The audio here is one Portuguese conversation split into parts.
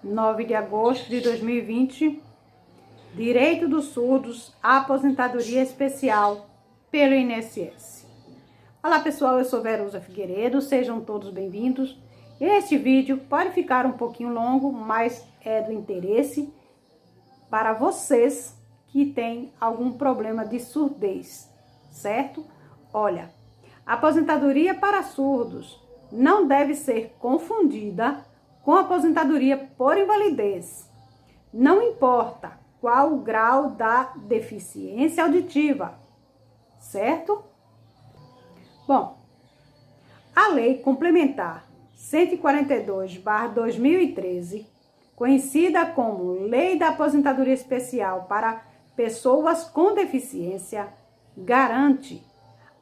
9 de agosto de 2020, direito dos surdos à aposentadoria especial pelo INSS. Olá pessoal, eu sou Verusa Figueiredo, sejam todos bem-vindos. Este vídeo pode ficar um pouquinho longo, mas é do interesse para vocês que têm algum problema de surdez, certo? Olha, a aposentadoria para surdos não deve ser confundida com aposentadoria por invalidez. Não importa qual o grau da deficiência auditiva, certo? Bom, a Lei Complementar 142/2013, conhecida como Lei da Aposentadoria Especial para Pessoas com Deficiência, garante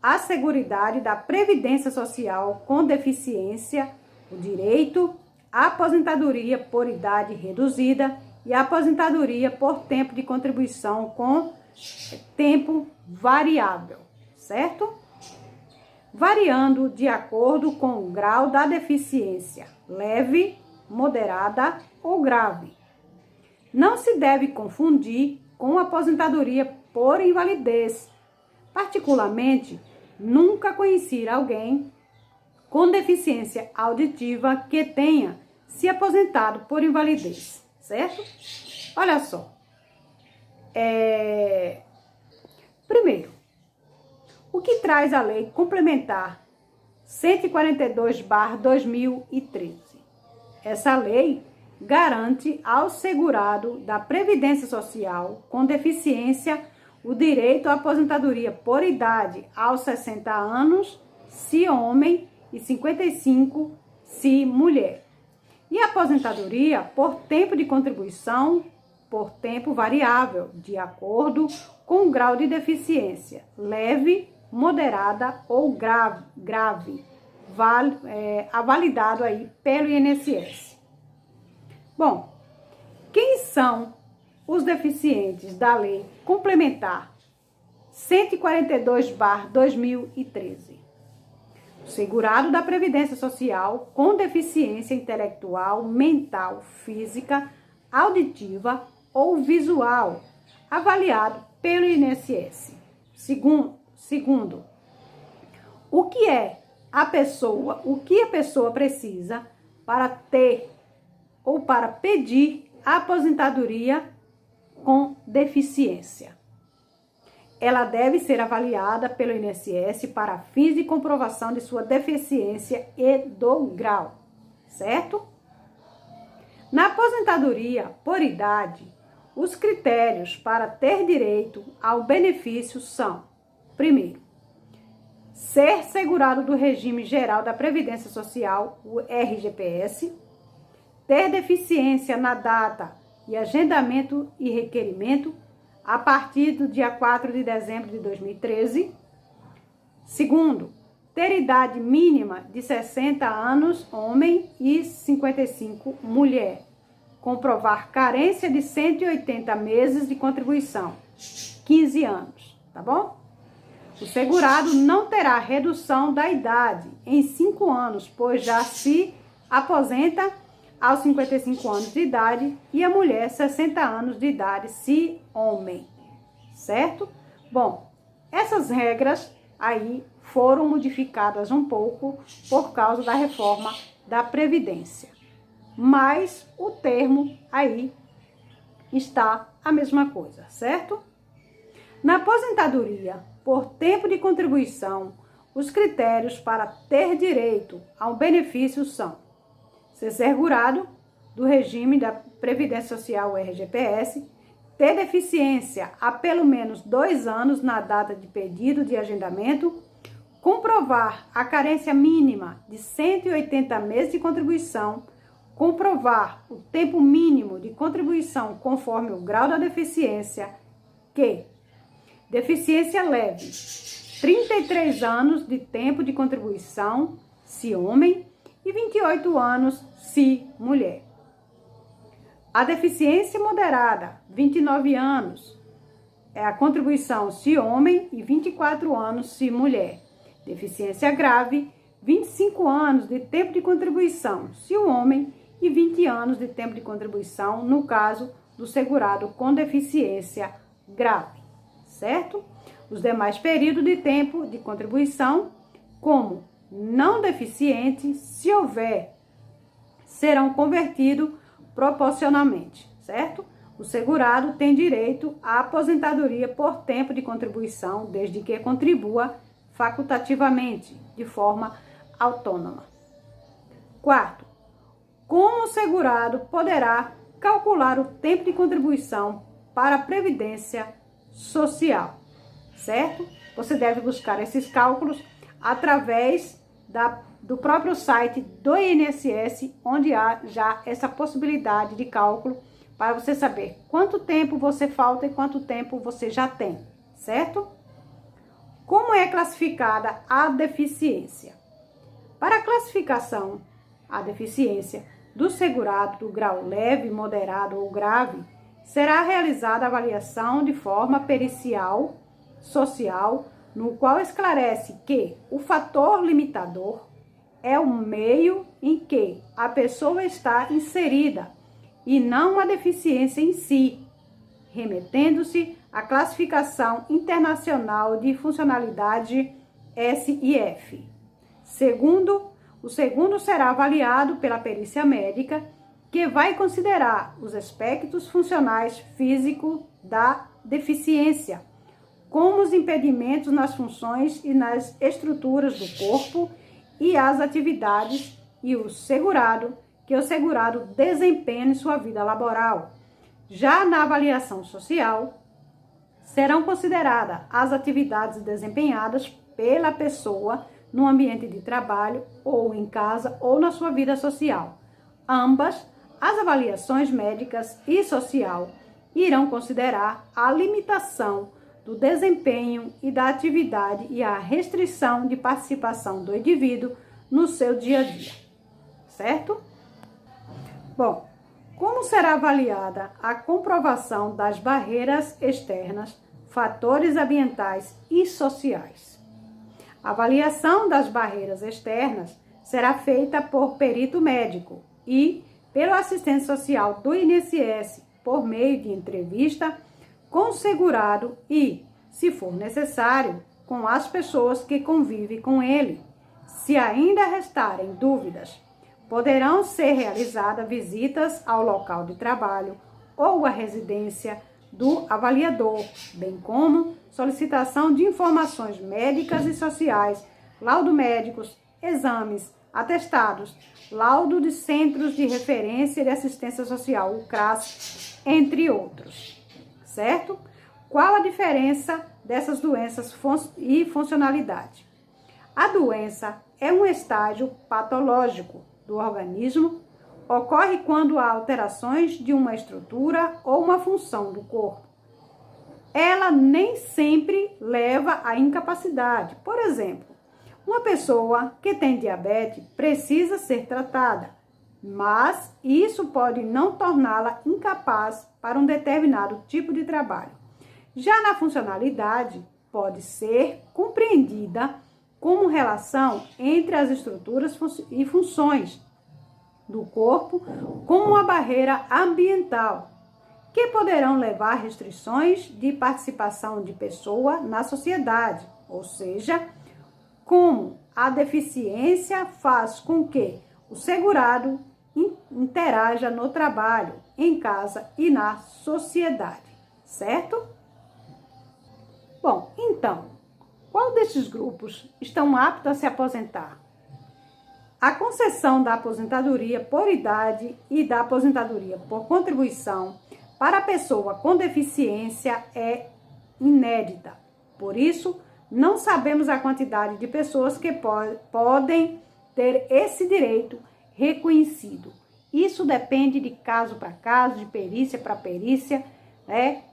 a seguridade da Previdência Social com deficiência, o direito à aposentadoria por idade reduzida e a aposentadoria por tempo de contribuição com tempo variável, certo? Variando de acordo com o grau da deficiência, leve, moderada ou grave. Não se deve confundir com aposentadoria por invalidez. Particularmente, nunca conheci alguém com deficiência auditiva que tenha se aposentado por invalidez, certo? Olha só. Primeiro, o que traz a Lei Complementar 142/2013? Essa lei garante ao segurado da Previdência Social com deficiência o direito à aposentadoria por idade aos 60 anos, se homem, e 55, se mulher. E a aposentadoria por tempo de contribuição por tempo variável, de acordo com o grau de deficiência, leve, moderada ou grave, avalidado aí pelo INSS. Bom, quem são os deficientes da Lei Complementar 142/2013? O segurado da Previdência Social com deficiência intelectual, mental, física, auditiva ou visual, avaliado pelo INSS. Segundo, o que a pessoa precisa para ter ou para pedir a aposentadoria com deficiência. Ela deve ser avaliada pelo INSS para fins de comprovação de sua deficiência e do grau, certo? Na aposentadoria por idade, os critérios para ter direito ao benefício são: primeiro, ser segurado do regime geral da Previdência Social, o RGPS, ter deficiência na data e agendamento e requerimento a partir do dia 4 de dezembro de 2013. Segundo, ter idade mínima de 60 anos, homem, e 55, mulher. Comprovar carência de 180 meses de contribuição, 15 anos, tá bom? O segurado não terá redução da idade em 5 anos, pois já se aposenta aos 55 anos de idade, e a mulher 60 anos de idade, se homem, certo? Bom, essas regras aí foram modificadas um pouco por causa da reforma da Previdência, mas o termo aí está a mesma coisa, certo? Na aposentadoria por tempo de contribuição, os critérios para ter direito ao benefício são: ser segurado do regime da Previdência Social, RGPS, ter deficiência há pelo menos 2 anos na data de pedido de agendamento, comprovar a carência mínima de 180 meses de contribuição, comprovar o tempo mínimo de contribuição conforme o grau da deficiência, que deficiência leve, 33 anos de tempo de contribuição, se homem, e 28 anos, se mulher. A deficiência moderada, 29 anos, é a contribuição se homem e 24 anos, se mulher. Deficiência grave, 25 anos de tempo de contribuição, se o homem, e 20 anos de tempo de contribuição no caso do segurado com deficiência grave, certo? Os demais períodos de tempo de contribuição, como não deficiente, se houver, serão convertidos proporcionalmente, certo? O segurado tem direito à aposentadoria por tempo de contribuição, desde que contribua facultativamente, de forma autônoma. Quarto, como o segurado poderá calcular o tempo de contribuição para a Previdência Social, certo? Você deve buscar esses cálculos através do próprio site do INSS, onde há já essa possibilidade de cálculo para você saber quanto tempo você falta e quanto tempo você já tem, certo? Como é classificada a deficiência? Para a classificação, a deficiência do segurado do grau leve, moderado ou grave, será realizada a avaliação de forma pericial social, no qual esclarece que o fator limitador é o meio em que a pessoa está inserida e não a deficiência em si, remetendo-se à classificação internacional de funcionalidade SIF. O segundo será avaliado pela perícia médica, que vai considerar os aspectos funcionais físicos da deficiência, como os impedimentos nas funções e nas estruturas do corpo e as atividades que o segurado desempenha em sua vida laboral. Já na avaliação social, serão consideradas as atividades desempenhadas pela pessoa no ambiente de trabalho, ou em casa, ou na sua vida social. Ambas, as avaliações médicas e social, irão considerar a limitação do desempenho e da atividade e a restrição de participação do indivíduo no seu dia a dia, certo? Bom, como será avaliada a comprovação das barreiras externas, fatores ambientais e sociais? A avaliação das barreiras externas será feita por perito médico e pelo assistente social do INSS por meio de entrevista com o segurado e, se for necessário, com as pessoas que convivem com ele. Se ainda restarem dúvidas, poderão ser realizadas visitas ao local de trabalho ou à residência do avaliador, bem como solicitação de informações médicas e sociais, laudo médicos, exames, atestados, laudo de centros de referência de assistência social, o CRAS, entre outros, certo? Qual a diferença dessas doenças e funcionalidade? A doença é um estágio patológico do organismo, ocorre quando há alterações de uma estrutura ou uma função do corpo. Ela nem sempre leva à incapacidade. Por exemplo, uma pessoa que tem diabetes precisa ser tratada, mas isso pode não torná-la incapaz para um determinado tipo de trabalho. Já na funcionalidade, pode ser compreendida como relação entre as estruturas e funções do corpo como uma barreira ambiental, que poderão levar a restrições de participação de pessoa na sociedade, ou seja, como a deficiência faz com que o segurado interaja no trabalho, em casa e na sociedade, certo? Bom, então, qual desses grupos estão aptos a se aposentar? A concessão da aposentadoria por idade e da aposentadoria por contribuição para a pessoa com deficiência é inédita. Por isso, não sabemos a quantidade de pessoas que podem ter esse direito reconhecido. Isso depende de caso para caso, de perícia para perícia,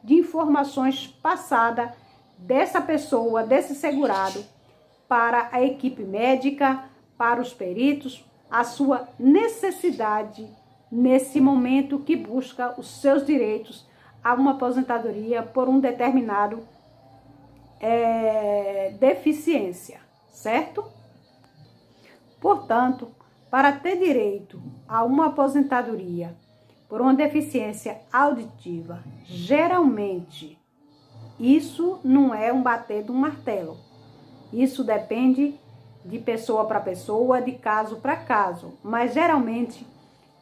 de informações passadas dessa pessoa, desse segurado, para a equipe médica, para os peritos, a sua necessidade nesse momento que busca os seus direitos a uma aposentadoria por um determinado deficiência, certo? Portanto, para ter direito a uma aposentadoria por uma deficiência auditiva, geralmente, isso não é um bater de um martelo. Isso depende de pessoa para pessoa, de caso para caso. Mas, geralmente,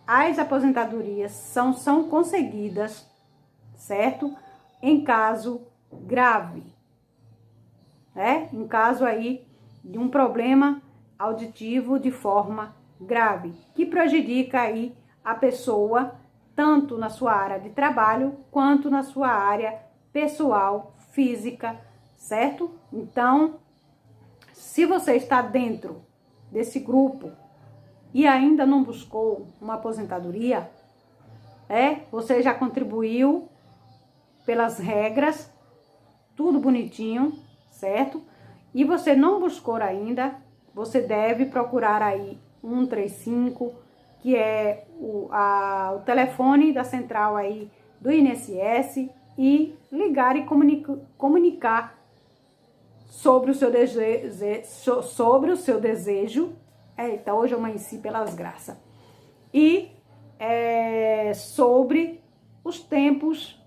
as aposentadorias são conseguidas, certo? Em caso grave, né? Em caso aí de um problema auditivo de forma grave, que prejudica aí a pessoa, tanto na sua área de trabalho, quanto na sua área pessoal, física, certo? Então, se você está dentro desse grupo e ainda não buscou uma aposentadoria, você já contribuiu pelas regras, tudo bonitinho, certo? E você não buscou ainda, você deve procurar aí 135, que é o telefone da central aí do INSS, e ligar e comunicar sobre o seu desejo. Eita, hoje eu amanheci pelas graças. E sobre os tempos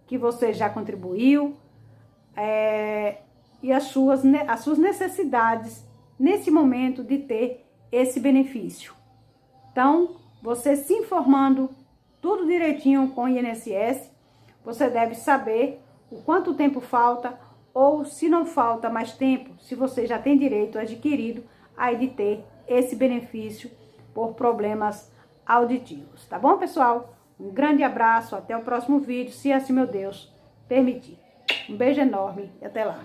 que você já contribuiu e as suas necessidades nesse momento de ter esse benefício. Então, você se informando tudo direitinho com o INSS, você deve saber o quanto tempo falta, ou se não falta mais tempo, se você já tem direito adquirido aí de ter esse benefício por problemas auditivos. Tá bom, pessoal? Um grande abraço, até o próximo vídeo, se assim meu Deus permitir. Um beijo enorme e até lá.